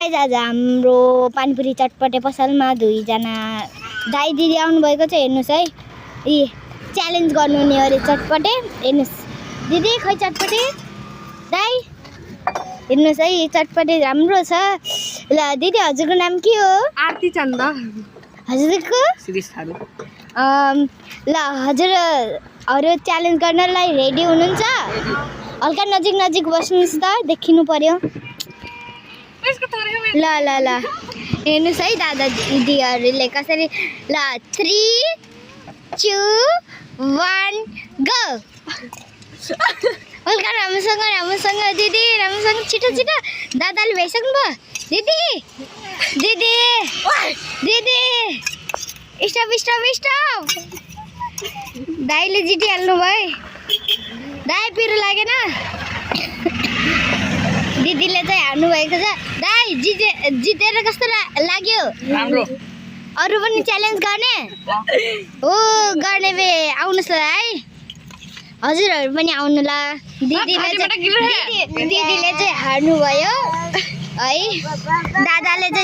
Guys आज हाम्रो पानीपुरी चटपटे पसलमा दुईजना दाइ दिदी आउनुभएको छ। हेर्नुहोस् है, यी च्यालेन्ज गर्नु नि अरे चटपटे। हेर्नुहोस् दिदी, खै चटपटे दाइ हेर्नुहोस् है, चटपटे राम्रो छ। ल दिदी, हजुरको नाम के हो? आरती चन्द। हजुरको? शिरीष थारू। ल हजुरहरू च्यालेन्ज गर्नलाई रेडी हुनुहुन्छ? हल्का नजिक नजिक बस्नुहोस् त, देखिनु पर्यो। ल ल ल हेर्नुहोस् है दादा दिदीहरूले कसरी। ल 3, 2, 1 गो। हल्का राम्रोसँग दिदी, राम्रोसँग छिटो छिटो। दादाले भइसक्नु भयो। दिदी दिदी दिदी, स्टप स्टप स्टप। दाइले जितिहाल्नु भयो। दाइ पिरो लागेन? दिदीले चाहिँ हार्नु भएको छ। दाइ जितेर कस्तो लाग्यो? राम्रो। अरू पनि च्यालेन्ज गर्ने हो? गर्ने भए आउनुहोस् ल है, हजुरहरू पनि आउनु ल। दिदीले चाहिँ हार्नु भयो है, दादाले चाहिँ